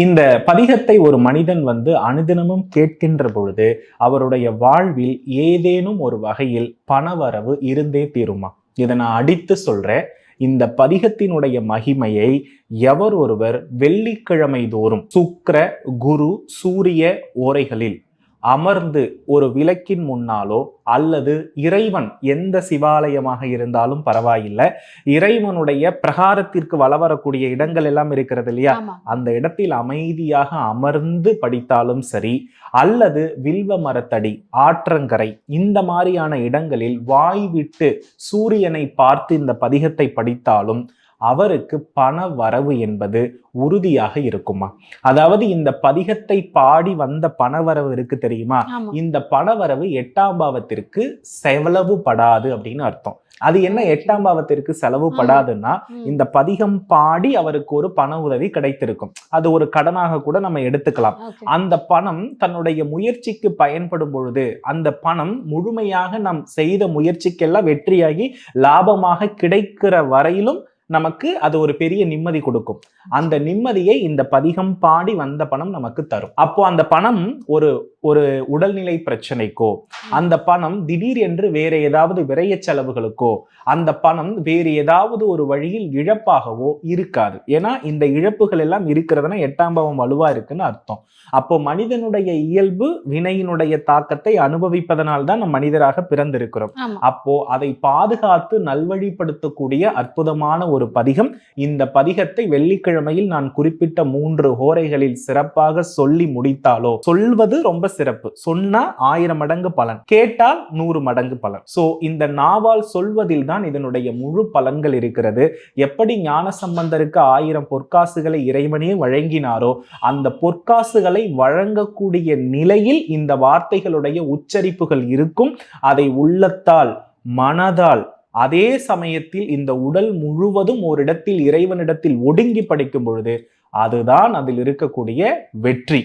இந்த பதிகத்தை ஒரு மனிதன் அனுதினமும் கேட்கின்ற பொழுது அவருடைய வாழ்வில் ஏதேனும் ஒரு வகையில் பணவரவு இருந்தே தீருமா? இதை நான் அடித்து சொல்றேன். இந்த பதிகத்தினுடைய மகிமையை எவர் ஒருவர் வெள்ளிக்கிழமை தோறும் சுக்கிர குரு சூரிய ஓரைகளில் அமர்ந்து ஒரு விளக்கின் முன்னாலோ அல்லது இறைவன் எந்த சிவாலயமாக இருந்தாலும் பரவாயில்லை, இறைவனுடைய பிரகாரத்திற்கு வரக்கூடிய இடங்கள் எல்லாம் இருக்கிறது இல்லையா, அந்த இடத்தில் அமைதியாக அமர்ந்து படித்தாலும் சரி, அல்லது வில்வ மரத்தடி ஆற்றங்கரை இந்த மாதிரியான இடங்களில் வாய் விட்டு சூரியனை பார்த்து இந்த பதிகத்தை படித்தாலும் அவருக்கு பண வரவு என்பது உறுதியாக இருக்குமா? அதாவது இந்த பதிகத்தை பாடி வந்த பணவரவு இருக்கு தெரியுமா, இந்த பணவரவு 8ஆம் பாவத்திற்கு செலவு படாது அப்படின்னு அர்த்தம். அது என்ன 8ஆம் பாவத்திற்கு செலவு படாதுன்னா, இந்த பதிகம் பாடி அவருக்கு ஒரு பண உதவி கிடைத்திருக்கும். அது ஒரு கடனாக கூட நம்ம எடுத்துக்கலாம். அந்த பணம் தன்னுடைய முயற்சிக்கு பயன்படும் பொழுது அந்த பணம் முழுமையாக நாம் செய்த முயற்சிக்கெல்லாம் வெற்றியாகி லாபமாக கிடைக்கிற வரையிலும் நமக்கு அது ஒரு பெரிய நிம்மதி கொடுக்கும். அந்த நிம்மதியை இந்த பதிகம் பாடி வந்த பணம் நமக்கு தரும். அப்போ அந்த பணம் ஒரு ஒரு உடல்நிலை பிரச்சனைக்கோ, அந்த பணம் திடீர் என்று வேற ஏதாவது விரைய செலவுகளுக்கோ, அந்த பணம் வேறு ஏதாவது ஒரு வழியில் இழப்பாகவோ இருக்காது. ஏன்னா இந்த இழப்புகள் எல்லாம் இருக்கிறதுனா 8ஆம் பாவம் வலுவா இருக்குன்னு அர்த்தம். அப்போ மனிதனுடைய இயல்பு வினையினுடைய தாக்கத்தை அனுபவிப்பதனால் தான் நம் மனிதராக பிறந்திருக்கிறோம். அப்போ அதை பாதுகாத்து நல்வழிப்படுத்தக்கூடிய அற்புதமான ஒரு பதிகம். இந்த பதிகத்தை வெள்ளிக்கிழமையில் நான் குறிப்பிட்ட 3 ஹோரைகளில் சிறப்பாக சொல்லி முடித்தாலோ, சொல்வது ரொம்ப சிறப்பு, சொன்னா 1000 மடங்கு பலன், கேட்டால் 100 மடங்கு பலன். சோ இந்த நாவால் சொல்வதில் தான் இதனுடைய முழு பலன்கள் இருக்கிறது. எப்படி ஞானசம்பந்தருக்கு 1000 பொற்காசுகளை இறைவனே வழங்கினாரோ, அந்த பொற்காசுகளை வழங்கக்கூடிய நிலையில் இந்த வார்த்தைகளுடைய உச்சரிப்புகள் இருக்கும். அதை உள்ளத்தால் மனதால் அதே சமயத்தில் இந்த உடல் முழுவதும் ஓரிடத்தில் இறைவனிடத்தில் ஒடுங்கி படிக்கும் பொழுது அதுதான் அதில் இருக்கக்கூடிய வெற்றி.